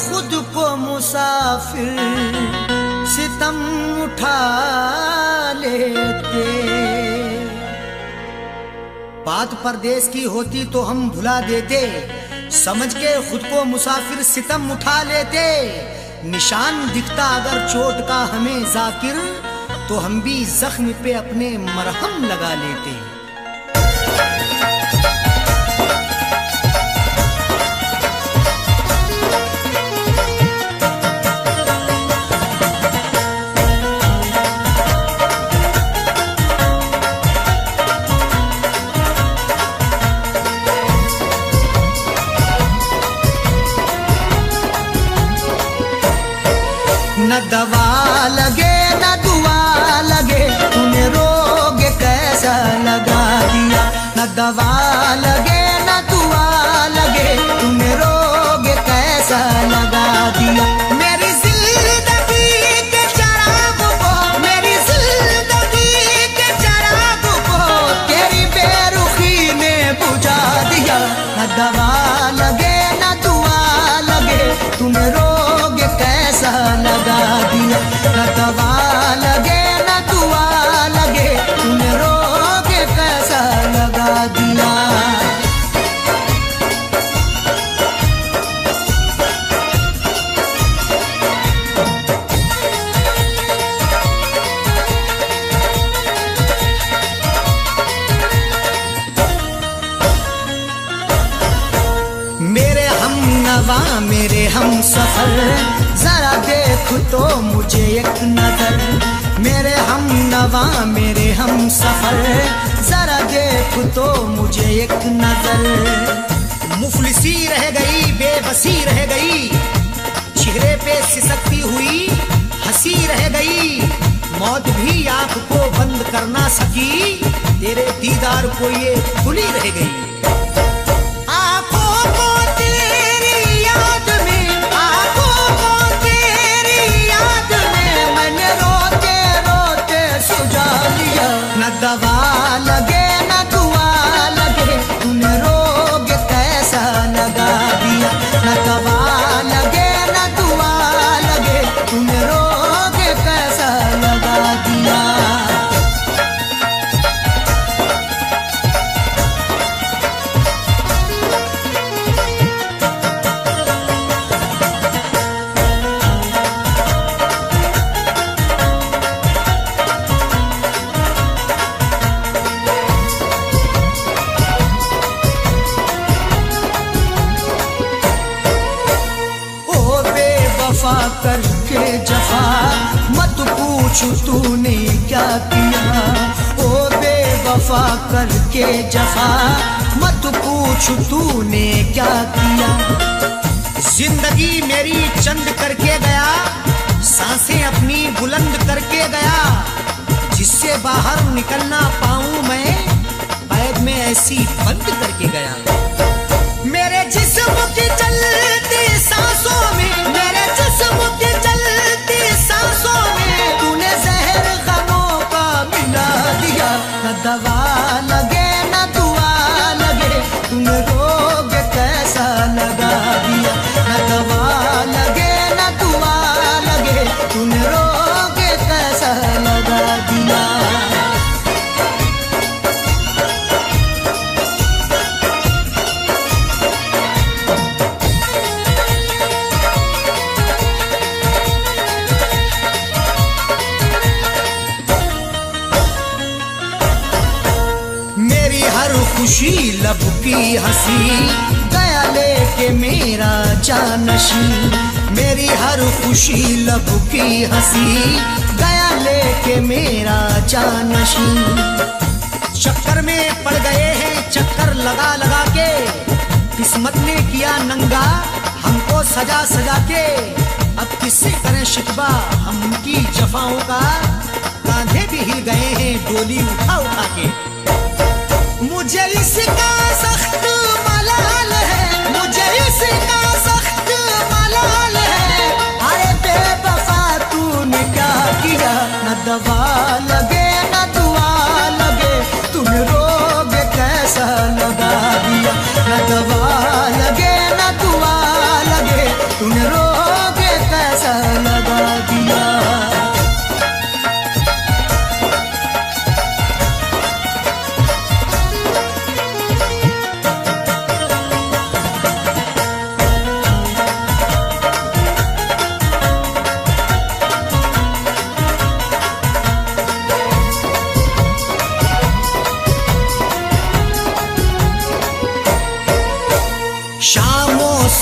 खुद को मुसाफिर सितम उठा लेते। बात परदेश की होती तो हम भुला देते, समझ के खुद को मुसाफिर सितम उठा लेते। निशान दिखता अगर चोट का हमें जाकिर, तो हम भी जख्म पे अपने मरहम लगा लेते। न दवा लगे न दुआ लगे, तूने रोग कैसा लगा दिया। न दवा लगे न दुआ लगे, तूने रोग कैसा लगा दिया। मेरी जिंदगी के चिराग को, मेरी जिंदगी के चिराग को तेरी बेरुखी ने बुझा दिया। न दवा लगे न दुआ लगे, तूने रोग कैसा लगा दिया। न दवा लगे न दुआ लगे, तूने रोग कैसा लगा दिया। मेरे हम नवा मेरे हम सफर, जरा देख तो मुझे एक नजर। मेरे हम नवा मेरे हम सफर, जरा देख तो मुझे एक नजर। मुफलिसी रह गई बेबसी रह गई, चेहरे पे सिसकती हुई हंसी रह गई। मौत भी आंख को बंद कर ना सकी, तेरे दीदार को ये खुली रह गई। न दवा लगे न दुआ लगे, तूने रोग कैसा लगा दिया। न दवा लगे न दुआ लगे, तूने रोग कैसा लगा दिया। वफा करके जफा मत पूछ तूने क्या किया। ओ बेवफा करके जफा मत पूछ तूने क्या किया। जिंदगी मेरी चंद करके गया, सांसें अपनी बुलंद करके गया। जिससे बाहर निकलना पाऊं मैं, पैर में ऐसी बंद करके गया। मेरे जिस्म की चलती सांसों में, मेरे जिस्म की चलती सांसों में तूने जहर गमों का मिला दिया। न दवा लगे न दुआ लगे, तूने रोग कैसा लगा दिया। न दवा लगे न दुआ लगे, तूने रोग कैसा लगा दिया। खुशी लब की हंसी गया लेके मेरा जानशी। मेरी हर खुशी लब की हंसी गया लेके मेरा जानशी। चक्कर में पड़ गए हैं चक्कर लगा लगा के, किस्मत ने किया नंगा हमको सजा सजा के। अब किससे करें शिकवा हम उनकी जफाओं का, कांधे भी हिल गए हैं डोली उठा उठा के। मुझे इसका सख्त मलाल है, मुझे इसका सख्त मलाल है। अरे बेवफा तूने क्या किया। न दवा लगे न दुआ लगे, तूने रोग कैसा लगा दिया। न दवा लगे न दुआ लगे, तूने रोग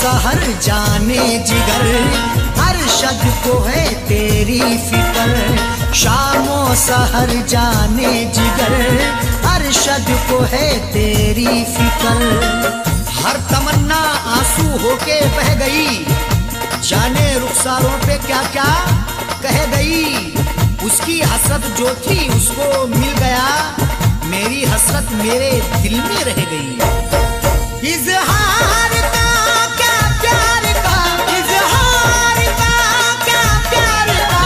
सहर जाने जिगर, अरशद को है तेरी फिक्र। शामो सहर जाने जिगर, अरशद को है तेरी फिक्र। हर तमन्ना आंसू होके बह गई, जाने रुखसारों पे क्या क्या कह गई। उसकी हसरत जो थी उसको मिल गया, मेरी हसरत मेरे दिल में रह गई। इज़हार का क्या प्यार का, इज़हार का क्या प्यार का,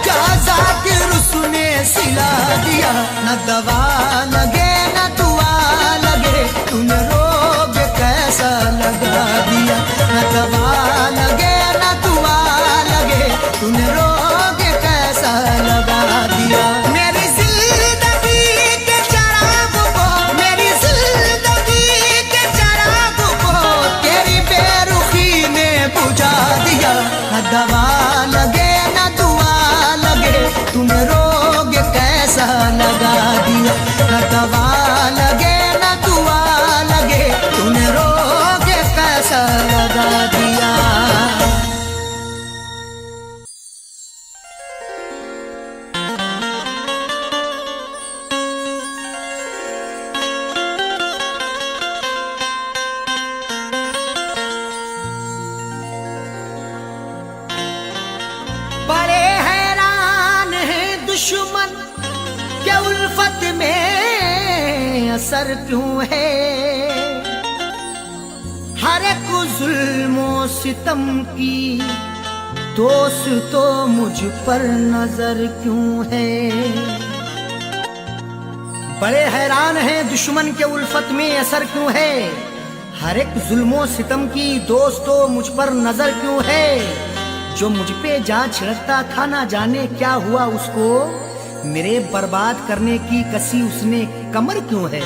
क्या ज़ाकिर उसने सिला दिया। न दवा लगे न दुआ लगे, तूने रोग कैसा लगा दिया। न दवा लगे न दुआ लगे, तूने रोग कैसा लगा दिया। मेरी जिंदगी के चराग को, मेरी जिंदगी के चराग को तेरी बेरुखी ने बुझा दिया। न दवा लगे न दुआ लगे, तूने रोग कैसा लगा दिया। न दवा लगे न दुआ लगे, तूने रोग कैसा लगा दिया। बड़े हैरान है दुश्मन के उल्फत में असर क्यों है, हर एक जुल्मो सितम की दोस्त तो मुझ पर नजर क्यों है। बड़े हैरान हैं दुश्मन के उल्फत में असर क्यों है, हर एक जुल्मो सितम की दोस्त तो मुझ पर नजर क्यों है। जो मुझ पे जा छिड़कता था ना जाने क्या हुआ उसको, मेरे बर्बाद करने की कसी उसने कमर क्यों है।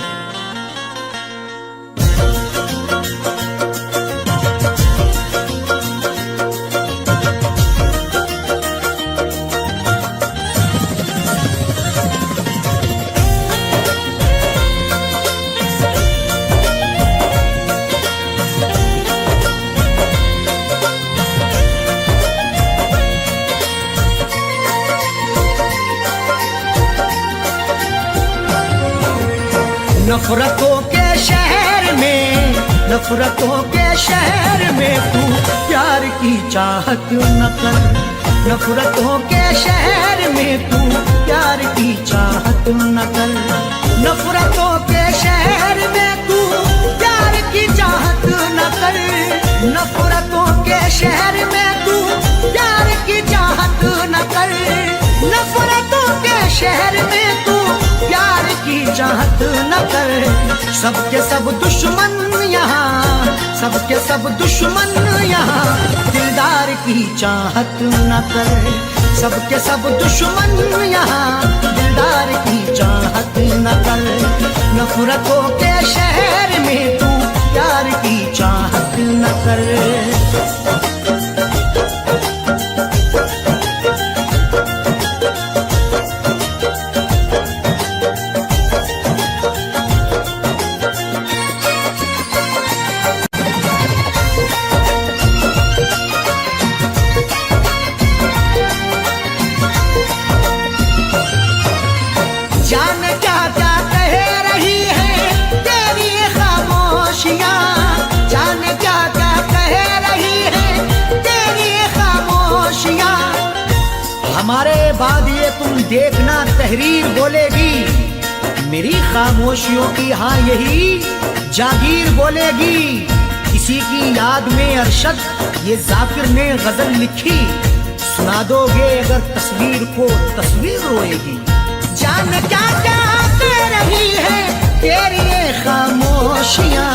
नफरतों के शहर में, नफरतों के शहर में तू प्यार की चाहत न कर। नफरतों के शहर में तू प्यार की चाहत न कर। नफरतों के शहर में तू प्यार की चाहत न कर। नफरतों के शहर में तू प्यार की चाहत न कर। नफरतों के शहर में तू प्यार की चाहत न कर। सबके सब दुश्मन यहाँ, सबके सब दुश्मन यहाँ, दिलदार की चाहत न कर। सबके सब दुश्मन यहाँ, दिलदार की चाहत न कर। नफरतों के शहर में तू प्यार की चाहत न कर। हमारे बाद ये तुम देखना तहरीर बोलेगी, मेरी खामोशियों की हाँ यही जागीर बोलेगी। किसी की याद में अरशद ये जाकिर ने गजल लिखी, सुना दोगे अगर तस्वीर को तस्वीर रोएगी। जान क्या क्या कह रही है तेरी ये खामोशियाँ,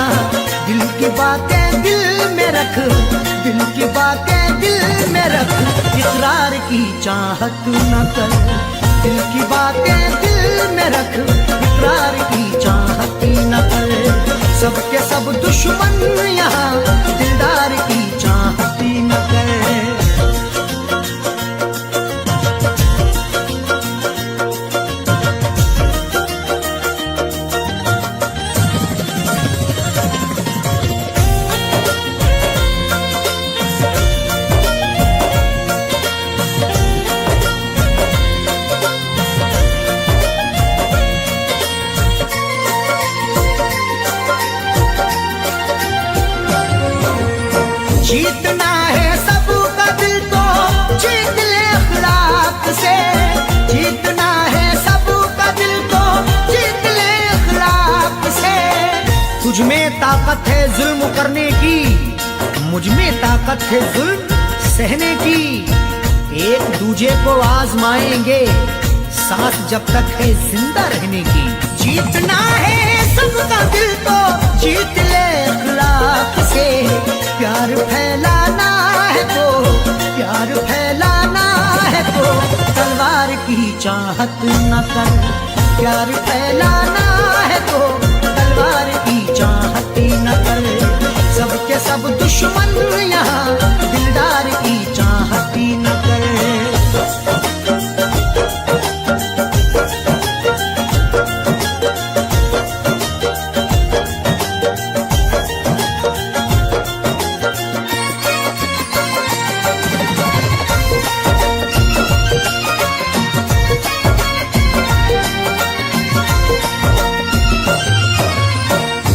दिल की बातें दिल में रख, दिल की बातें दिल में रख। इकरार की चाहत न कर, दिल की बातें दिल में रख। इकरार की चाहत न कर। सबके सब दुश्मन यहाँ, दिलदार की चाहत न कर। ताकत है जुल्म करने की, मुझ में ताकत है जुल्म सहने की। एक दूजे को आजमाएंगे सांस जब तक है जिंदा रहने की। जीतना है सबका दिल तो जीत ले अखलाक से, प्यार फैलाना है तो, प्यार फैलाना है तो तलवार की चाहत न कर। प्यार फैलाना है तो तलवार की चाहत न कर। सबके सब दुश्मन यहाँ दिलदार की चाहत न कर।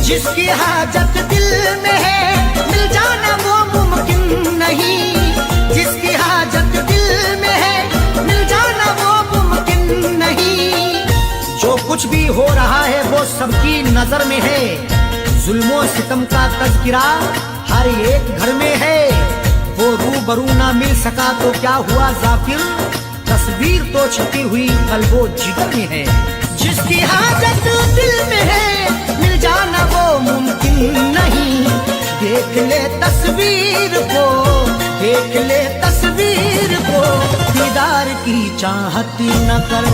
जिसकी हाजत दिल में है मिल जाना वो मुमकिन नहीं। जिसकी हाजत दिल में है मिल जाना वो मुमकिन नहीं। जो कुछ भी हो रहा है वो सबकी नजर में है। जुल्मों सितम का तज़किरा हर एक घर में है। वो रूबरू ना मिल सका तो क्या हुआ जाकिर, तस्वीर तो छपी हुई कल्बो जिगर में है। जिसकी हाजत दिल में है मिल जाना वो मुमकिन नहीं। देख ले तस्वीर को, देख ले तस्वीर को, दीदार की चाहत न कर।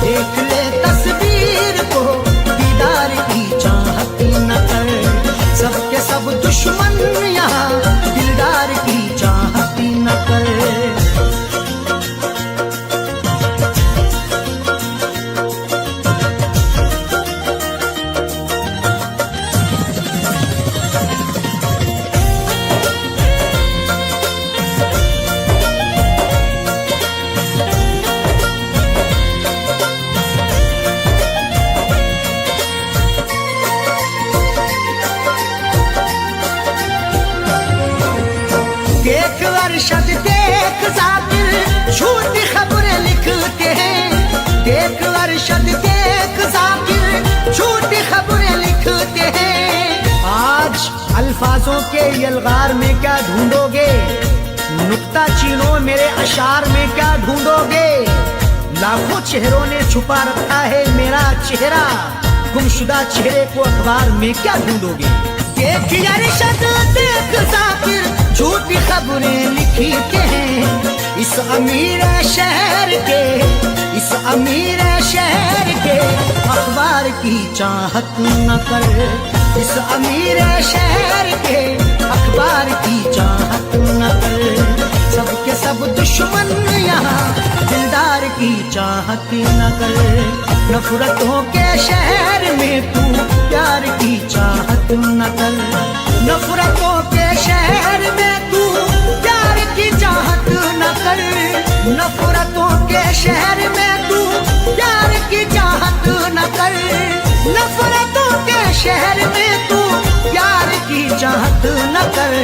देख ले तस्वीर को, दीदार की चाहत न कर। सबके सब दुश्मन यहाँ दिलदार की चाहत न कर। देख अरशद देख जाकिर झूठी खबरें लिखते हैं। देख अरशद देख जाकिर झूठी खबरें लिखते हैं। आज अल्फाजों के यलगार में क्या ढूंढोगे, नुक्ता चीनो मेरे अशार में क्या ढूंढोगे। लाखों चेहरों ने छुपा रखा है मेरा चेहरा, गुमशुदा चेहरे को अखबार में क्या ढूंढोगे। देख अरशद देख जाकिर झूठी खबरें लिखते हैं। इस अमीर शहर के, इस अमीर शहर के अखबार की चाहत न कर। इस अमीर शहर के अखबार की चाहत न कर। सबके सब दुश्मन यहाँ दिलदार की चाहत न कर। नफरतों के शहर में तू प्यार की चाहत न कर। नफरतों के शहर में तू प्यार की चाहत न कर। नफरतों के शहर में तू प्यार की चाहत न कर। नफरतों के शहर में तू प्यार की चाहत न कर।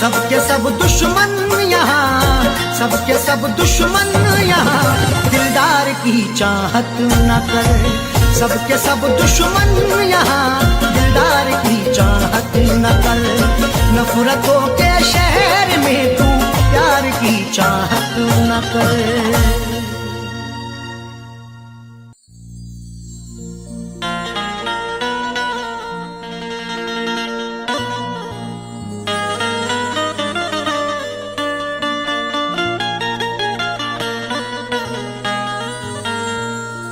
सबके सब दुश्मन यहाँ, सबके सब दुश्मन यहाँ दिलदार की चाहत न कर। सबके सब दुश्मन यहाँ दिलदार की चाहत न कर। नफरतों के शहर में तू प्यार की चाहत न कर।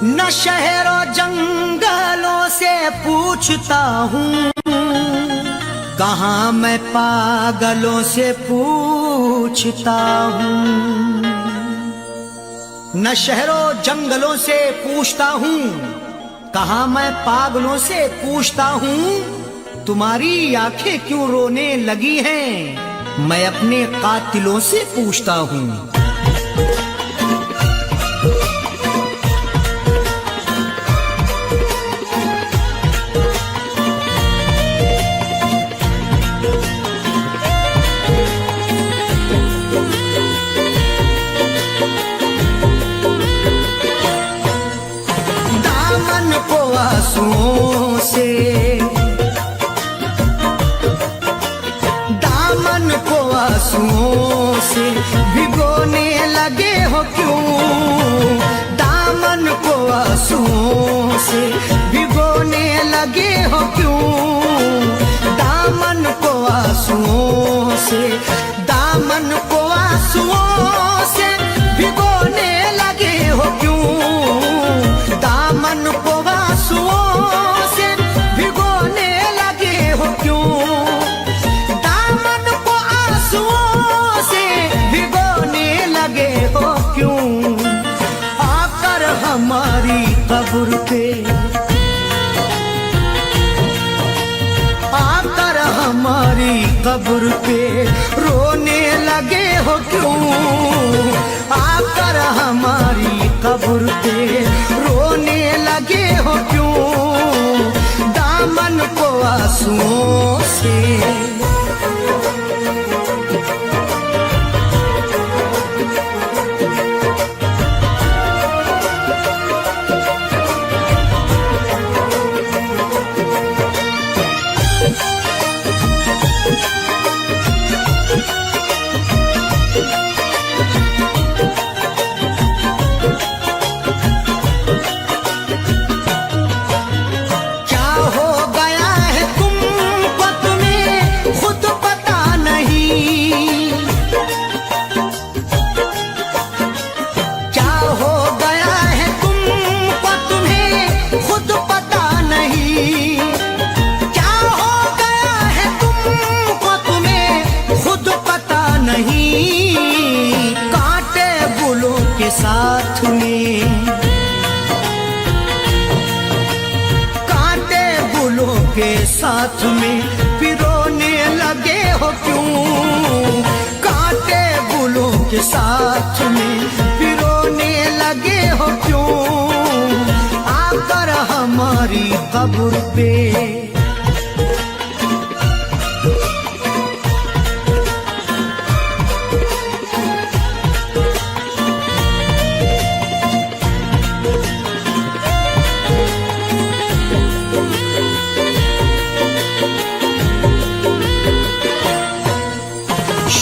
न शहरों जंगलों से पूछता हूँ, कहाँ मैं पागलों से पूछता हूँ। न शहरों जंगलों से पूछता हूँ, कहाँ मैं पागलों से पूछता हूँ। तुम्हारी आंखें क्यों रोने लगी हैं, मैं अपने कातिलों से पूछता हूँ। आंसुओं से भिगोने लगे हो क्यों दामन को आंसुओं से भिगोने लगे हो क्यों दामन को आंसुओं से दामन को आंसुओं से भिगोने लगे हो क्यों दामन को आंसुओं से भिगोने लगे हो क्यों दामन को आंसुओं से भिगोने लगे हो क्यों आकर हमारी कब्र पे आकर हमारी कब्र पे रोने लगे हो क्यों आकर हमारी कब्र पे रोने लगे हो क्यों दामन को आंसुओं से साथ में कांटे बुलों के साथ में पिरोने लगे हो क्यों कांटे बुलों के साथ में पिरोने लगे हो क्यों आकर हमारी कब्र पे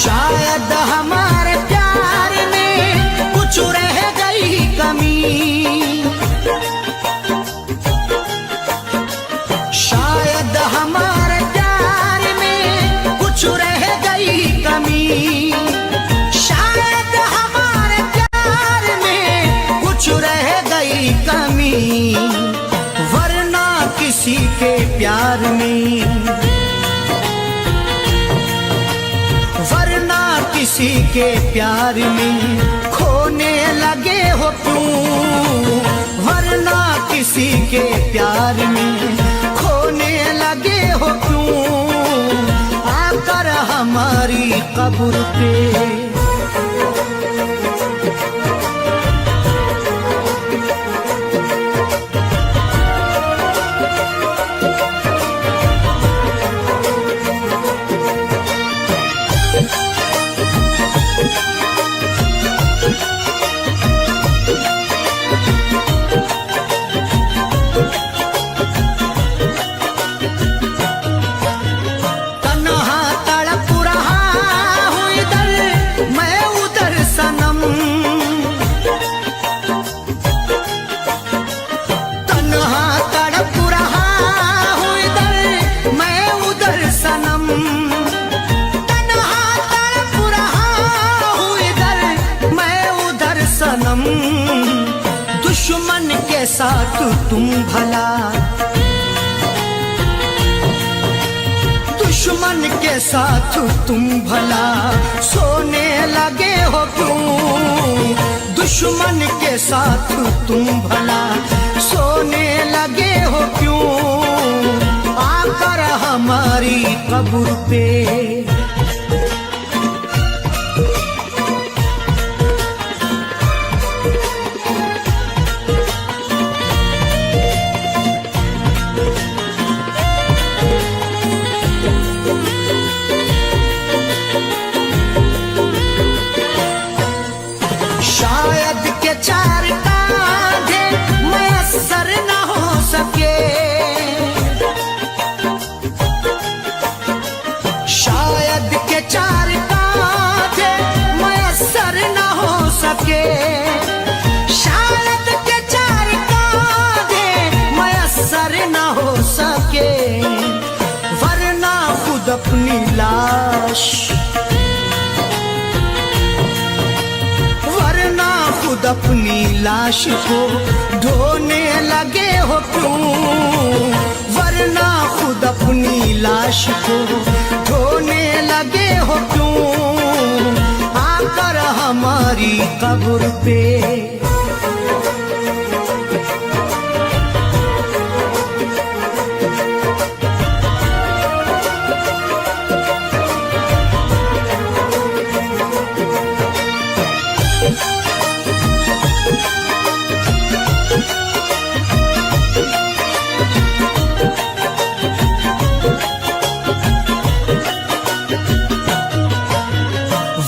शायद हमारे प्यार में कुछ रह गई कमी शायद हमारे प्यार में कुछ रह गई कमी शायद हमारे प्यार में कुछ रह गई कमी वरना किसी के प्यार में वरना किसी के प्यार में खोने लगे हो क्यों वरना किसी के प्यार में खोने लगे हो क्यों आकर हमारी कब्र पे दुश्मन के साथ तुम भला दुश्मन के साथ तुम भला सोने लगे हो क्यों दुश्मन के साथ तुम भला सोने लगे हो क्यों आकर हमारी कब्र पे शायद के चार कांधे मयस्सर न हो सके शायद लाश, वरना खुद अपनी लाश को ढोने लगे हो क्यों, वरना खुद अपनी लाश को ढोने लगे हो क्यों, आकर हमारी कब्र पे।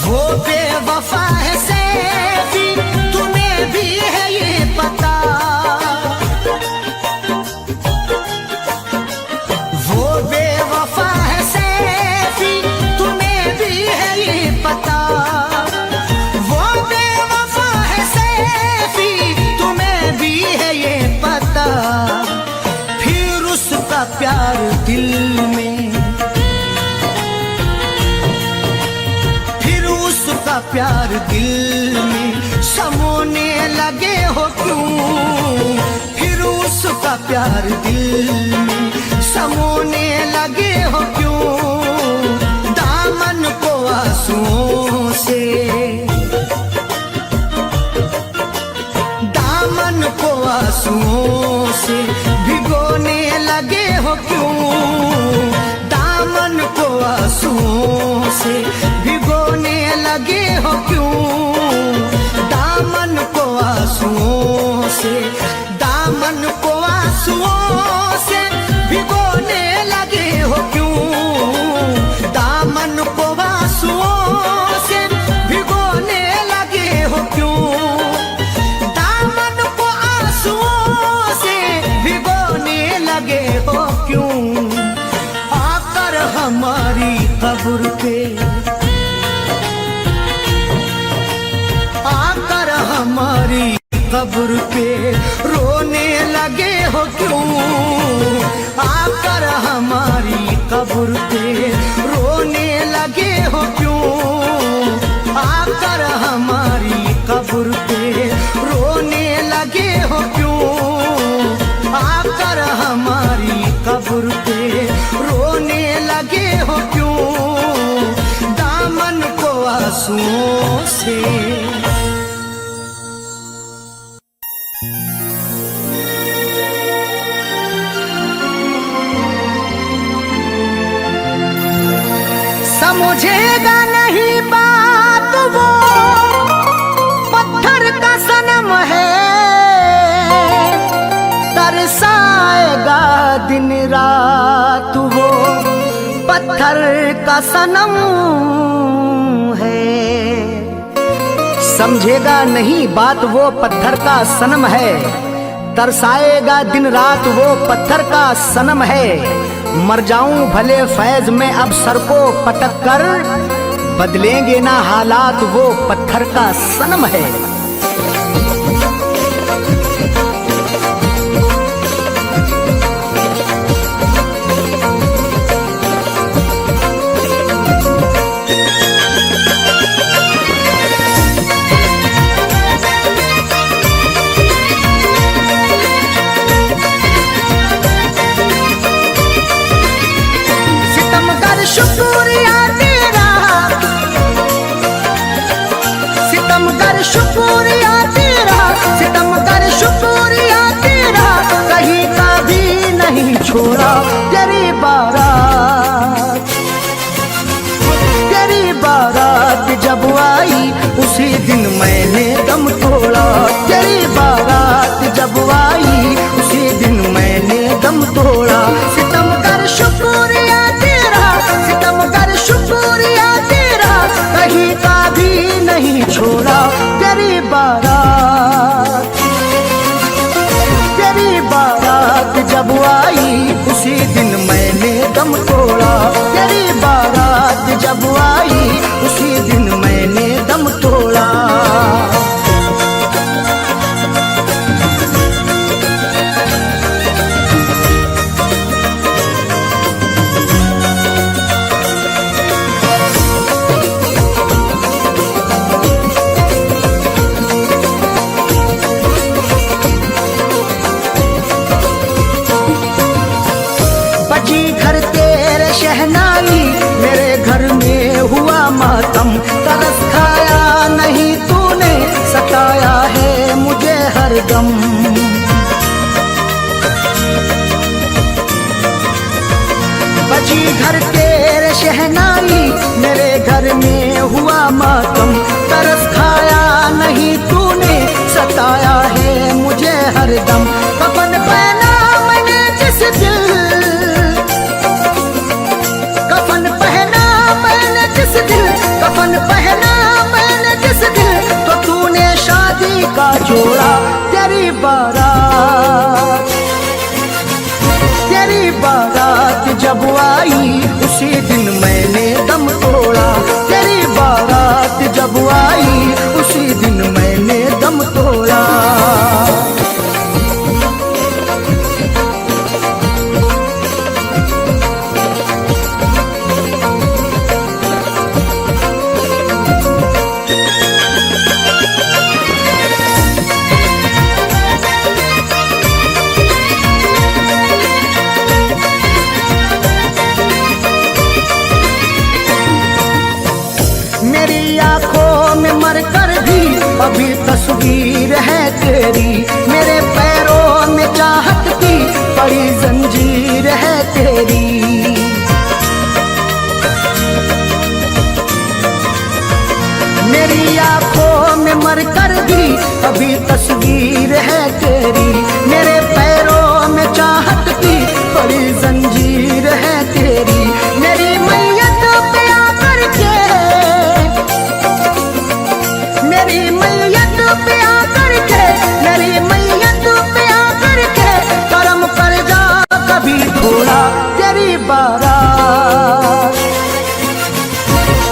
वो बेवफा है सैफी, तुम्हें भी है ये पता, वो बेवफा है सैफी, तुम्हें भी है ये पता, वो बेवफा है सैफी, तुम्हें भी है ये पता, फिर उसका प्यार दिल में, उसका प्यार दिल में समोने लगे हो क्यों, फिर उसका प्यार दिल में समोने लगे हो क्यों, दामन को आंसुओं से, दामन को आंसुओं से भिगोने लगे हो क्यों, दामन को आंसुओं से भिगोने लगे हो क्यों, दामन को आंसुओं से, दामन को आंसुओं से भिगोने लगे हो क्यों, दामन को आंसुओं से भिगोने लगे हो क्यों, दामन को आंसुओं से भिगोने लगे हो क्यों, आकर हमारी कब्र पे, आकर हमारी कब्र पे रोने लगे हो क्यों, आकर हमारी कब्र पे रोने लगे हो क्यों, आकर हमारी कब्र पे रोने लगे हो क्यों, आकर हमारी कब्र पे रोने लगे हो क्यों, दामन को आंसुओं से। समझेगा नहीं बात वो पत्थर का सनम है, तरसाएगा दिन रात वो पत्थर का सनम है, समझेगा नहीं बात वो पत्थर का सनम है, तरसाएगा दिन रात वो पत्थर का सनम है, मर जाऊं भले फैज में अब सर को पटक कर, बदलेंगे ना हालात वो पत्थर का सनम है। शुक्रिया तेरा, सितमगर शुक्रिया तेरा, सितमगर शुक्रिया तेरा, कहीं का भी नहीं छोड़ा तेरी बारात, तेरी बारात जब आई उसी दिन मैंने दम तोड़ा, तेरी बारात जब आई उसी दिन मैंने दम तोड़ा, सितमगर शुक्रिया तेरा, सितमगर शुक्रिया तेरा, कहीं का भी नहीं छोड़ा तेरी बारात, तेरी बारात जब आई उसी दिन मैंने दम तोड़ा, तेरी बारात जब आई उसी दिन मैंने दम तोड़ा। बारात जब आई उसी दिन मैंने दम तोड़ा। तेरी बारात जब आई उसी दिन मैंने दम तोड़ा। मेरी आंखों में मर कर भी अभी तस्वीर है तेरी। मेरे पैरों में चाहत की बड़ी जंजीर है तेरी। मेरी आंखों में मर कर भी अभी तस्वीर है तेरी। मेरे पैरों में चाहत की बड़ी जंजीर है तेरी। मेरी मैयत पे आकर के, मेरी मैयत पे आकर के, मेरी मैयत पे आकर के करम कर जा कभी थोड़ा। तेरी बारात,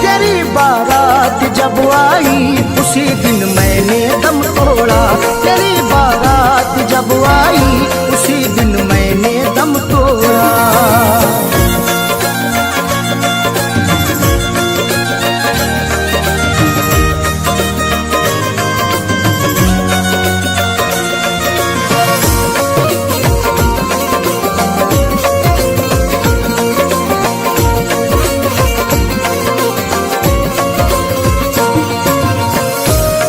तेरी बारात जब आई उसी दिन मैंने दम तोड़ा। तेरी बारात जब आई उसी दिन मैंने दम तोड़ा।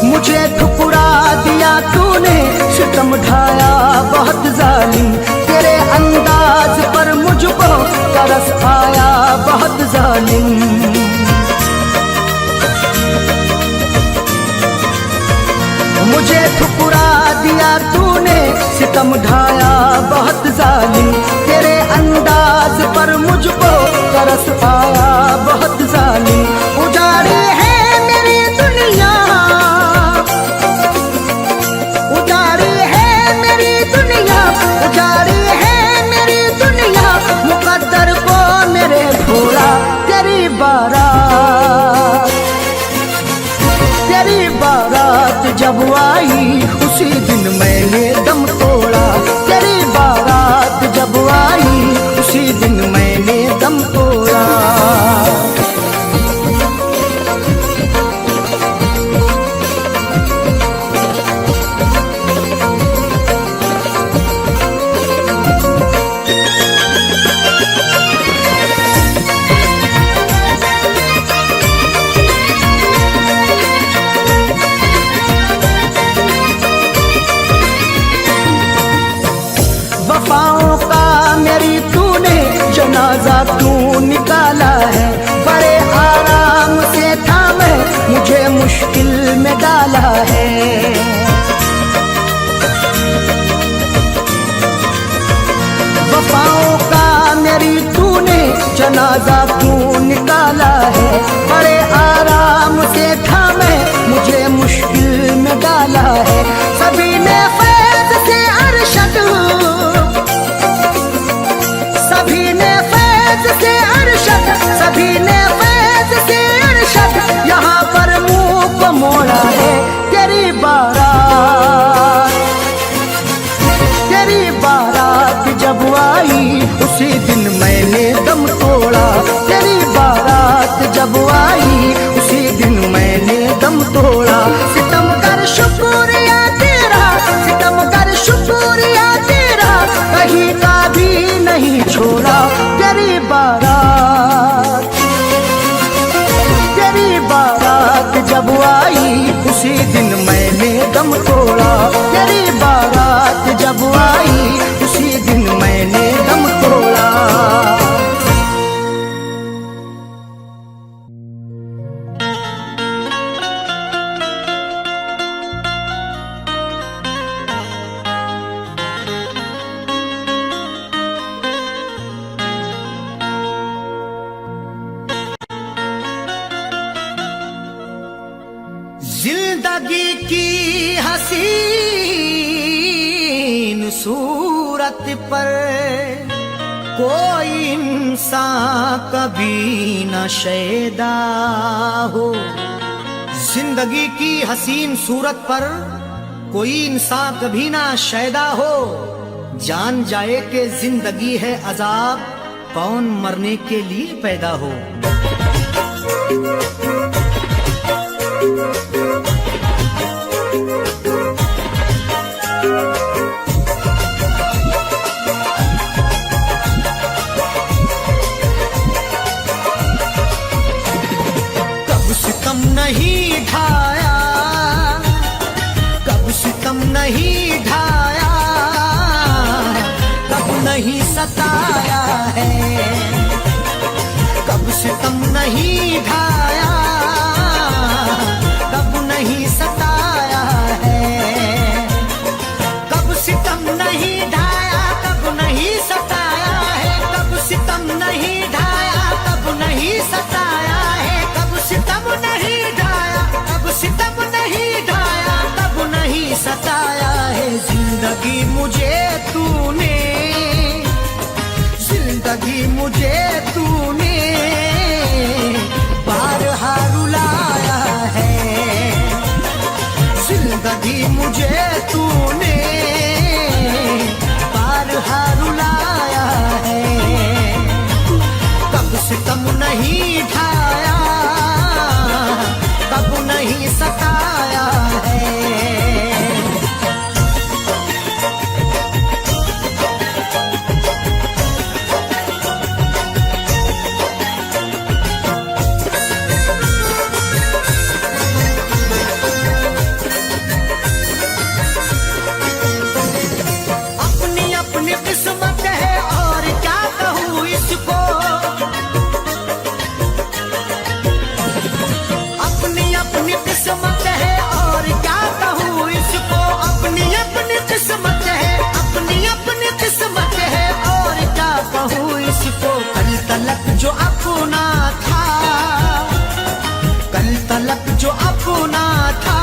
मुझे ठुकरा दिया तूने, सितम ढाया बहुत जालिम। तेरे अंदाज पर मुझको तरस आया बहुत जालिम। मुझे ठुकरा दिया तूने, सितम ढाया बहुत जालिम। तेरे अंदाज पर मुझको तरस आया बहुत जालिम। उजाड़ी है मेरी दुनिया, उजाड़ी है मेरी दुनिया, उजाड़ी है मेरी दुनिया। मुकद्दर को मेरे भोला। तेरी बारात, तेरी बारात जब आई उसी दिन मैंने दम तोड़ा। तेरी बारात जब आई उसी दिन मैंने दम तोड़ा। वफाओं का मेरी तूने जनाजा क्यों निकाला है। बड़े आराम से था मैं, मुझे मुश्किल में डाला है। वफाओं का मेरी तूने जनाजा क्यों निकाला है। बड़े आराम से था मैं, मुझे मुश्किल में डाला है। सभी ने फैज़ से अरशद, सभी ने फैज़ से अरशद, सभी ने फैज़ से अरशद यहाँ पर मुंह को मोड़ा है। तेरी बारात, तेरी बारात जब आई उसी दिन मैंने दम तोड़ा। तेरी बारात जब आई उसी दिन मैंने दम तोड़ा। सितम कर शुक्रिया तेरा, सितम कर शुक्रिया तेरा, कहीं का भी नहीं छोड़ा। तेरी बारात, तेरी बारात जब आई उसी दिन मैंने दम तोड़ा। तेरी बारात जब आई उसी दिन मैंने दम तोड़ा। जिंदगी की हंसी सूरत पर कोई इंसान कभी न शैदा हो। जिंदगी की हसीन सूरत पर कोई इंसान कभी ना शैदा हो। जान जाए कि जिंदगी है अजाब, कौन मरने के लिए पैदा हो। कब सितम नहीं ढाया, कब सितम नहीं ढाया, कब नहीं सताया है। कब सितम नहीं ढाया, कब नहीं सताया है। कब सितम नहीं ढाया, कब नहीं सताया है। कब सितम नहीं ढाया, कब नहीं सताया है। कब सितम नहीं ढाया, कब सितम नहीं ढाया, कब नहीं सताया है। जिंदगी मुझे तूने, जिंदगी मुझे तूने बारहा रुलाया है। जिंदगी मुझे तूने बारहा रुलाया है। कब सितम नहीं ढाया, कब नहीं सताया है। किस्मत है और क्या कहूँ इसको, अपनी अपनी किस्मत है और क्या कहूँ इसको। अपनी अपनी किस्मत है, अपनी अपनी किस्मत है और क्या कहूँ इसको। कल तलक जो अपना था, कल तलक जो अपना था,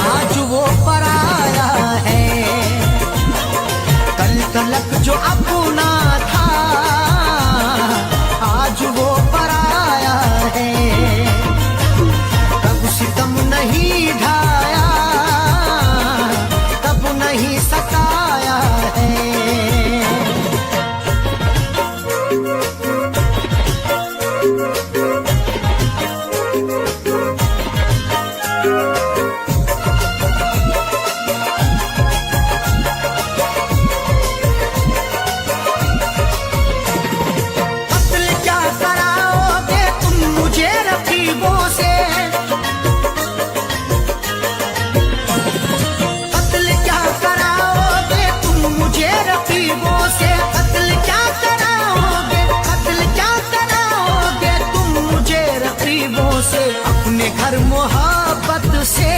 आज वो पराया है। कल तलक जो अपना था, आज वो पराया है। कब सितम नहीं ढाया, कब नहीं सताया है। अपने घर मोहब्बत से,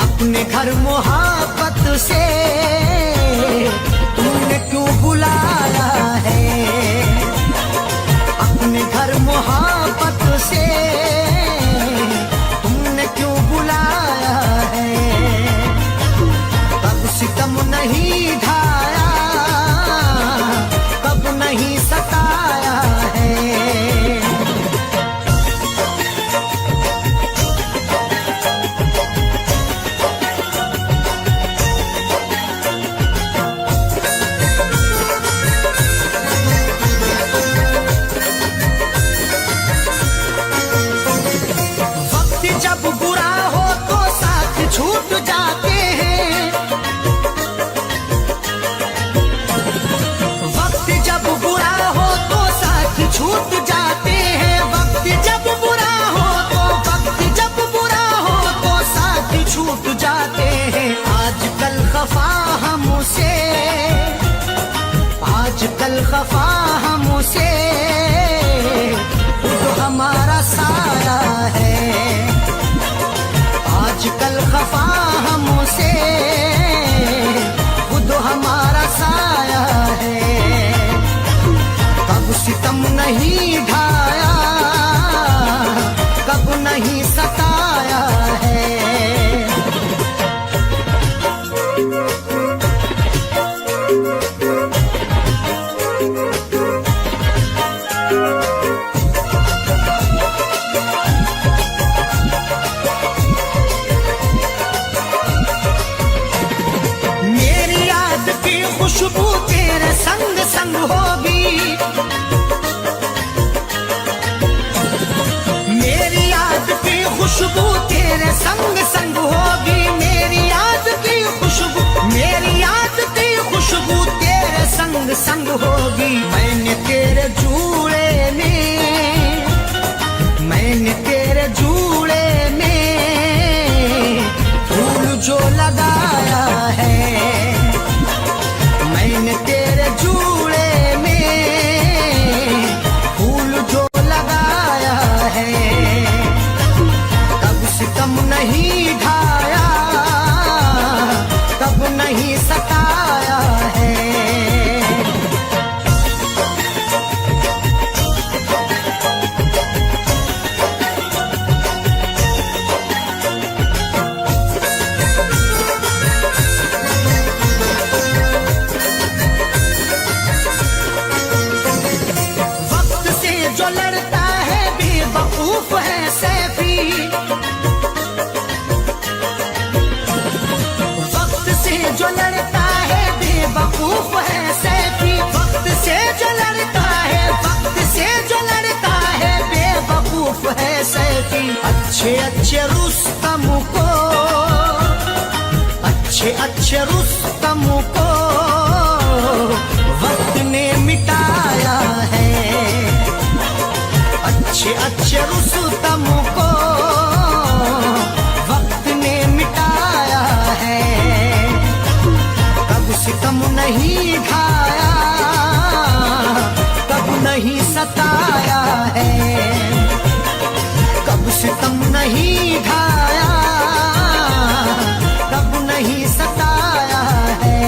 अपने घर मोहब्बत से तूने क्यों बुलाया है। अपने घर मोहब्बत से तुमने क्यों बुलाया है। कब सितम नहीं ढाया, कब नहीं सताया है। छूट जाते हैं, वक्त जब बुरा हो तो साथ छूट जाते हैं। वक्त जब बुरा हो तो, वक्त जब बुरा हो तो साथ छूट जाते हैं। आजकल खफा हमसे, आजकल खफा हमसे तो हमारा साया है। आजकल खफा हमसे खुद हमारा साया है। कब सितम नहीं ढाया, कब नहीं सताया है। अच्छे अच्छे रुस्तम को, अच्छे अच्छे रुस्तम को वक्त ने मिटाया है। अच्छे अच्छे रुस्तम को वक्त ने मिटाया है। कब सितम नहीं ढाया, कब नहीं सताया है। कब सितम नहीं ढाया, कब नहीं सताया है।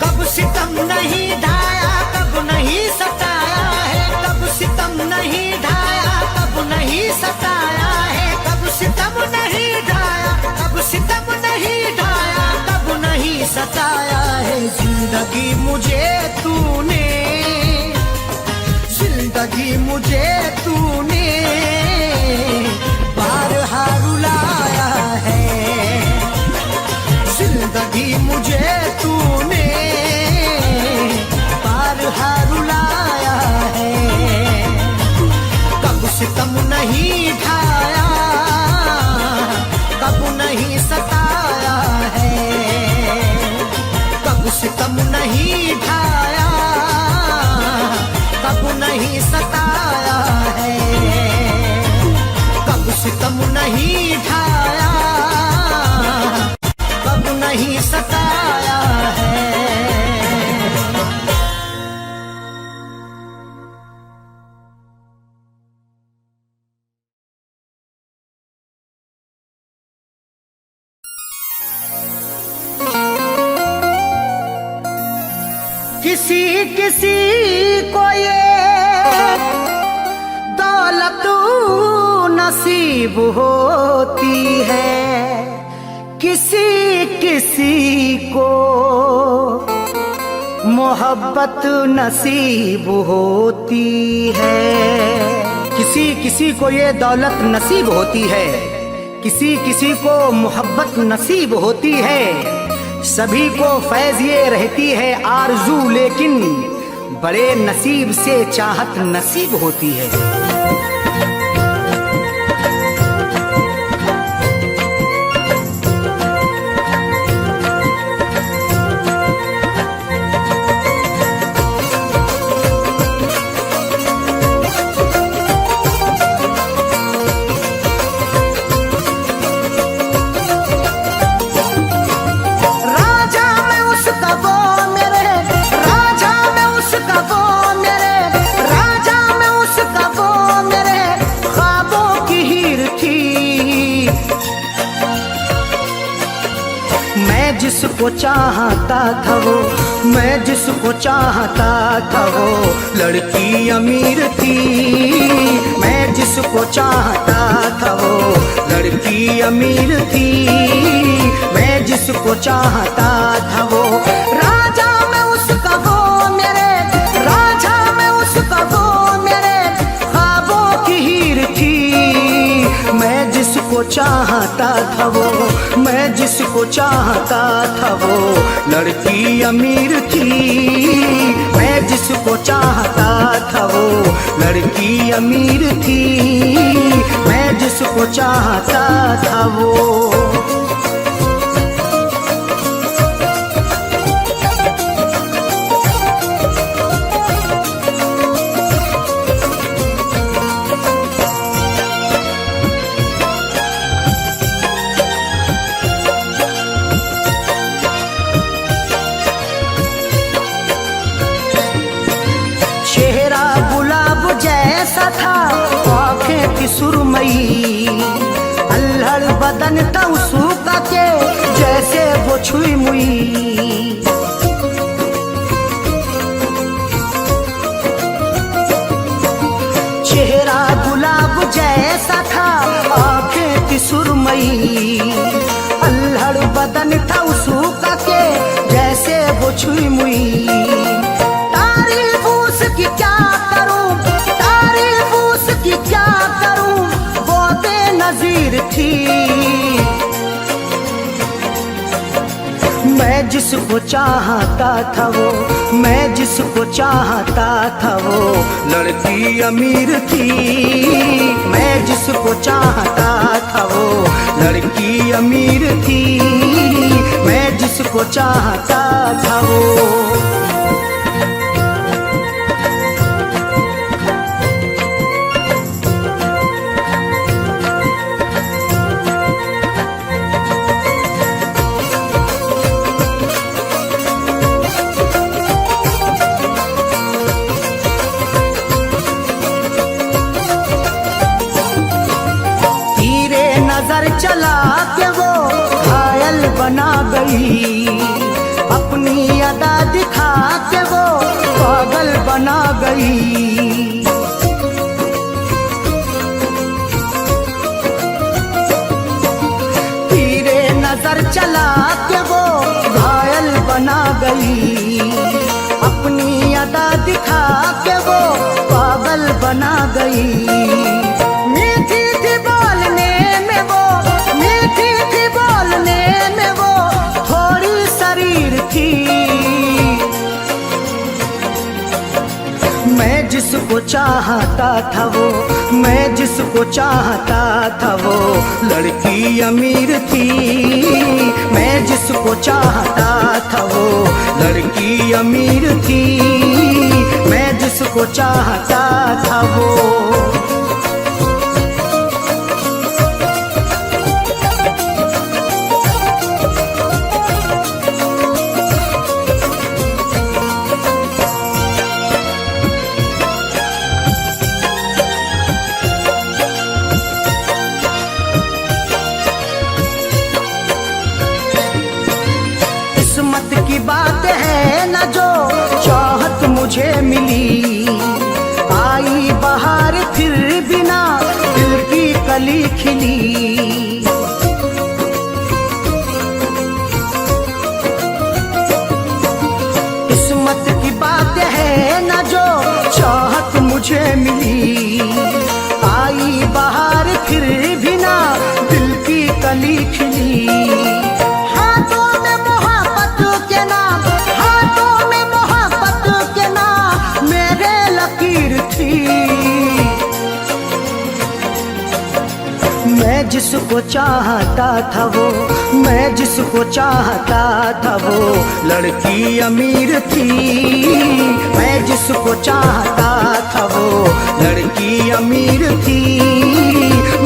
कब सितम नहीं ढाया, कब नहीं सताया है। कब सितम नहीं ढाया, कब नहीं सताया है। कब सितम नहीं ढाया, कब सितम नहीं ढाया, कब नहीं सताया है। जिंदगी मुझे तूने, जिंदगी मुझे तूने बारहा रुलाया है। जिंदगी मुझे तूने बारहा रुलाया है। कब सितम नहीं ढाया, कब नहीं सताया है। कब सितम नहीं ढाया, कब नहीं सताया है। कब सितम नहीं ढाया, कब नहीं सताया है। किसी किसी को ये दौलत नसीब होती है, किसी किसी को मोहब्बत नसीब होती है। किसी किसी को ये दौलत नसीब होती है, किसी किसी को मोहब्बत नसीब होती है। सभी को फैज ये रहती है आरजू, लेकिन बड़े नसीब से चाहत नसीब होती है। जिसको चाहता था वो, मैं जिसको चाहता था वो लड़की अमीर थी। मैं जिसको चाहता था वो लड़की अमीर थी। मैं जिसको चाहता था वो राजा में उसका वो मेरे, राजा में उसका वो मेरे ख्वाबों की हीर थी। मैं जिसको चाहता था वो, मैं जिसको चाहता था वो लड़की अमीर थी। मैं जिसको चाहता था वो लड़की अमीर थी। मैं जिसको चाहता था वो। जैसा था आँखें थी सुरमई, अल्हड़ बदन था उसका के जैसे वो छुई मुई। चेहरा गुलाब जैसा था आँखें थी सुरमई, अल्हड़ बदन था उसका के जैसे वो छुई मुई। तारीफ उसकी क्या करूं, तारीफ उसकी क्या करूं, वो बेनज़ीर थी। मैं जिसको चाहता था वो, मैं जिसको चाहता था वो लड़की अमीर थी। मैं जिसको चाहता था वो लड़की अमीर थी। मैं जिसको चाहता था वो। चला के वो घायल बना गई, अपनी अदा दिखा के वो पागल बना गई। तेरे नजर चला के वो घायल बना गई, अपनी अदा दिखा के वो पागल बना गई। मैं जिसको चाहता था वो, मैं जिसको चाहता था वो लड़की अमीर थी। मैं जिसको चाहता था वो लड़की अमीर थी। मैं जिसको चाहता था वो। किस्मत की बात है न जो चाहत मुझे मिली, आई बहार फिर बिना दिल की कली खिली। किस्मत की बात है न जो चाहत मुझे मिली, आई बहार फिर बिना दिल की कली खिली। मैं जिसको चाहता था वो, मैं जिसको चाहता था वो लड़की अमीर थी। मैं जिसको चाहता था वो लड़की अमीर थी।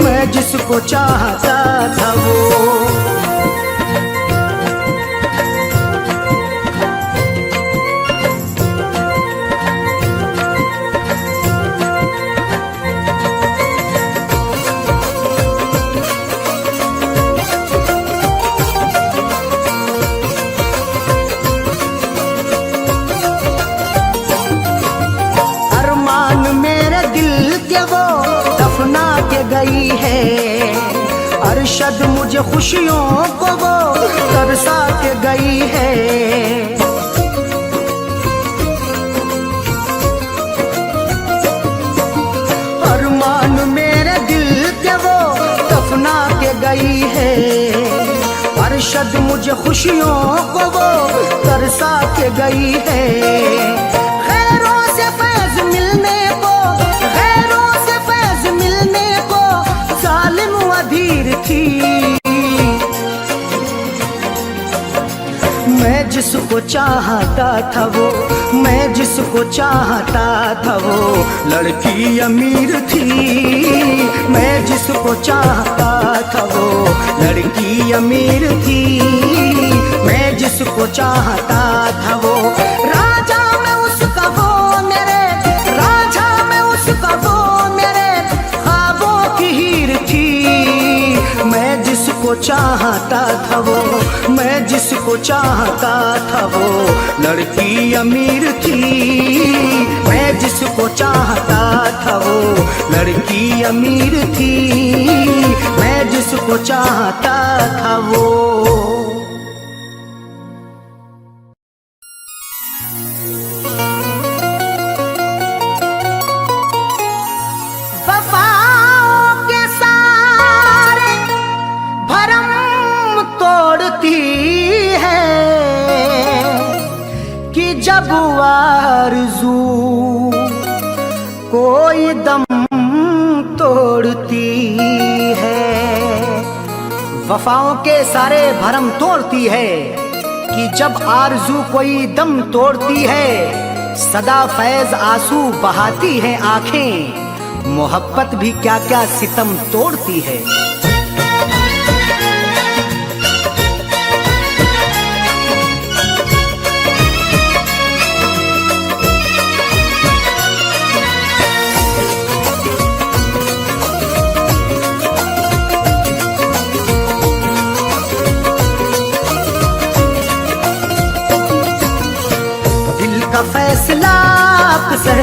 मैं जिसको चाहता था वो। गई है अरशद मुझे खुशियों को वो तरसा के गई है। अरमान मेरे दिल के वो दफना के गई है। अरशद मुझे खुशियों को वो तरसा के गई है। खैरों से फैज मिलने को, खैरों से फैज मिलने को जालिम अधीर थी। मैं जिसको चाहता था वो, मैं जिसको चाहता था वो लड़की अमीर थी। मैं जिसको चाहता था वो लड़की अमीर थी। मैं जिसको चाहता था वो राजा मैं उसका वो मेरे, राजा मैं उसका वो मेरे ख्वाबों की हीर थी। मैं जिसको चाहता था वो, मैं जिसको चाहता था वो लड़की अमीर थी। मैं जिसको चाहता था वो लड़की अमीर थी। मैं जिसको चाहता था वो। है जब आरज़ू कोई दम तोड़ती है, वफाओं के सारे भरम तोड़ती है कि जब आरज़ू कोई दम तोड़ती है, सदा फैज़ आंसू बहाती है आंखें, मोहब्बत भी क्या क्या सितम तोड़ती है। फैसला आपसे,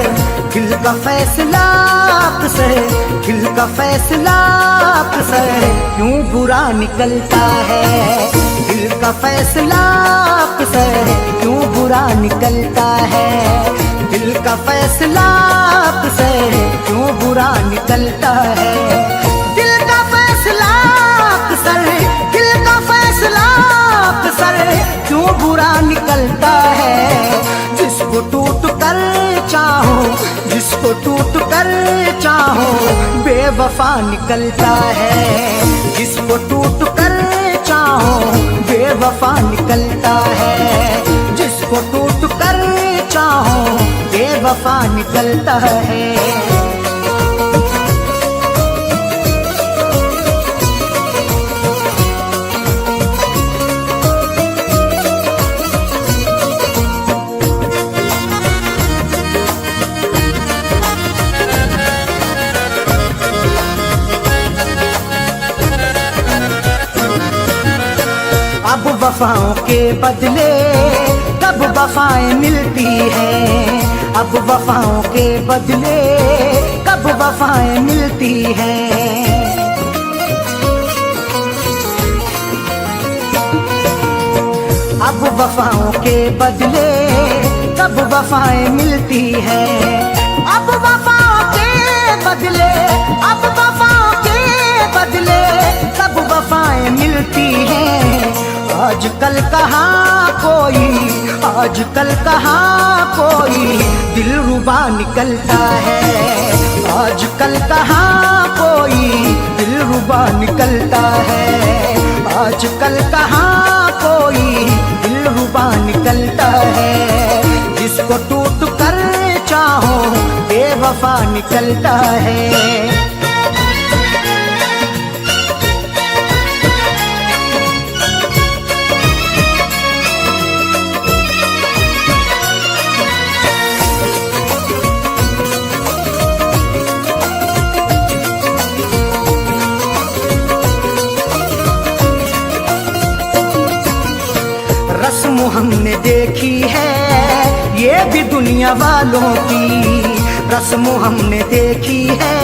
दिल का फैसला आपसे, दिल का फैसला आपसे क्यों बुरा निकलता है, दिल का फैसला आपसे क्यों बुरा निकलता है, दिल का फैसला आपसे क्यों बुरा निकलता है, दिल का फैसला आपसे, दिल का फैसला आपसे क्यों बुरा निकलता है। जिसको टूट कर चाहो, जिसको टूट कर चाहो बेवफा निकलता है, जिसको टूट कर चाहो बेवफा निकलता है, जिसको टूट कर चाहो बेवफा निकलता है। अब वफाओं के बदले कब वफाएं मिलती हैं, अब वफाओं के बदले कब वफाएं मिलती हैं। अब वफाओं के बदले कब वफाएं मिलती हैं, अब वफाओं के बदले, अब वफाओं के बदले कब वफाएं मिलती हैं। आजकल कहाँ कोई, आजकल कहाँ कोई दिलरुबा निकलता है, आजकल कहाँ कोई दिलरुबा निकलता है, आजकल कहाँ कोई दिलरुबा निकलता है। जिसको टूट कर चाहो बेवफा निकलता है। रस्म हमने देखी है ये भी दुनिया वालों की, रस्म हमने देखी है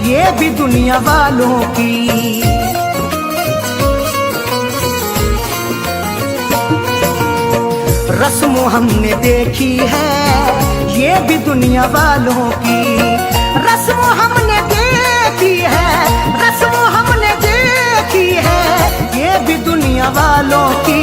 ये भी दुनिया वालों की। रस्म हमने देखी है ये भी दुनिया वालों की, रस्म हमने देखी है, रस्म हमने देखी है ये भी दुनिया वालों की।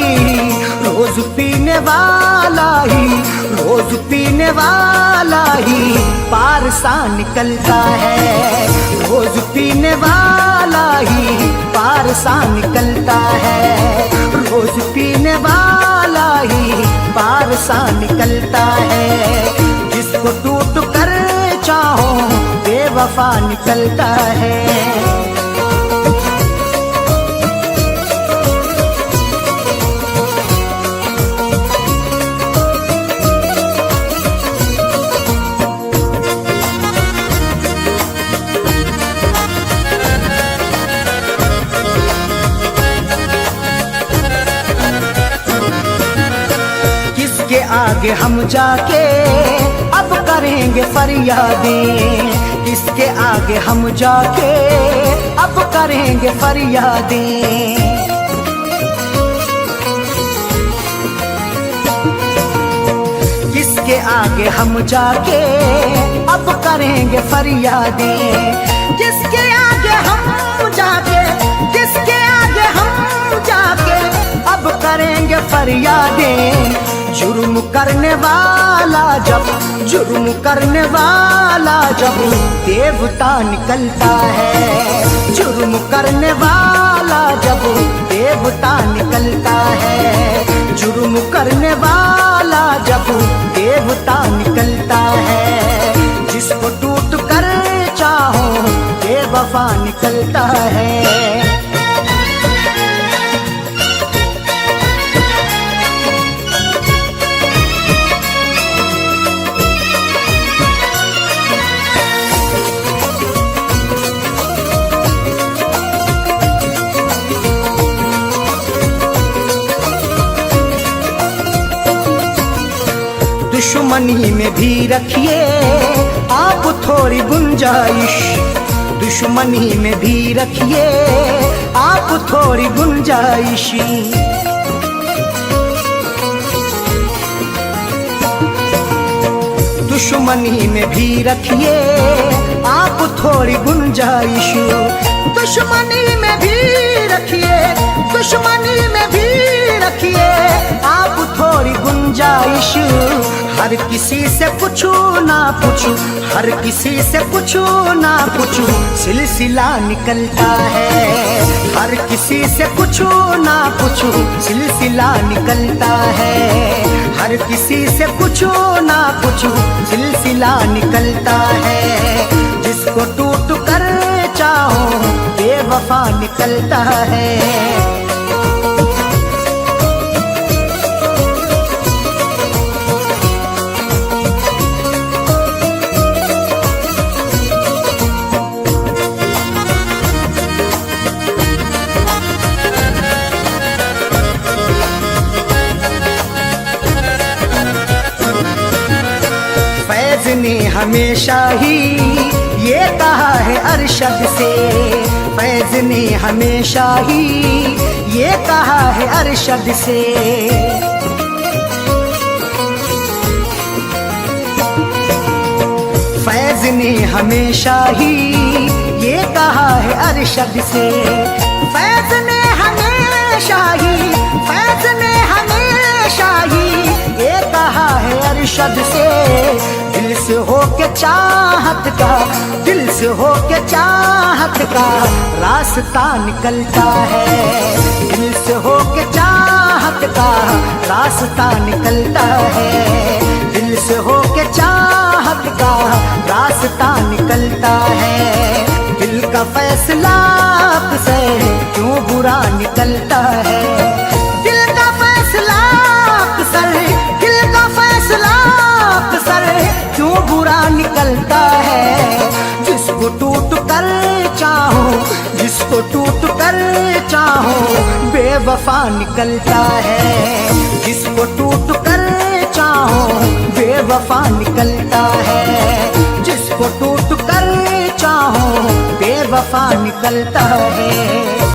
रोज पीने वाला ही, रोज पीने वाला ही पार सा निकलता है, रोज पीने वाला ही पार सा निकलता है, रोज पीने वाला ही पार सा निकलता है। जिसको टूट कर चाहो बेवफा निकलता है। किसके आगे हम जाके अब करेंगे फरियादें, किसके आगे हम जाके अब करेंगे फरियादें। किसके आगे हम जाके अब करेंगे फरियादें, किसके आगे हम जाके, किसके आगे हम जाके अब करेंगे फरियादें। जुर्म करने वाला जब देवता निकलता है, जुर्म करने वाला जब देवता निकलता है, जुर्म करने वाला जब देवता निकलता है, जिसको टूट कर चाहो बेवफा निकलता है। दुश्मनी में भी रखिए आप थोड़ी गुंजाइश, दुश्मनी में भी रखिए आप थोड़ी गुंजाइश, दुश्मनी में भी रखिए आप थोड़ी गुंजाइश, दुश्मनी में भी रखिए, दुश्मनी में भी रखिए आप थोड़ी गुंजाइश। हर किसी से पूछू ना पूछू, हर किसी से पूछू ना पूछू सिलसिला निकलता है, हर किसी से पूछू ना पूछू सिलसिला निकलता है, हर किसी से पूछू ना पूछू सिलसिला निकलता है, जिसको टूट कर चाहो बेवफा निकलता है। फैज ने हमेशा ही ये कहा है अरशद से, फैज ने हमेशा ही ये कहा है अरशद से, फैज ने हमेशा ही ये कहा है अरशद से, फैज ने हमेशा ही, फैज ने हमेशा ही ये कहा है अरशद से, दिल से हो के चाहत का, दिल से हो के चाहत का रास्ता निकलता है, दिल से हो के चाहत का रास्ता निकलता है, दिल से हो के चाहत का रास्ता निकलता है, दिल का फैसला से क्यों बुरा निकलता है, दिल का फैसला अक्सर, दिल का फैसला अक्सर क्यों बुरा निकलता है, जिसको टूट कर चाहो, जिसको टूट कर चाहो बेवफा निकलता है, जिसको टूट कर चाहो बेवफा निकलता है, जिसको टूट कर चाहो बेवफा निकलता है।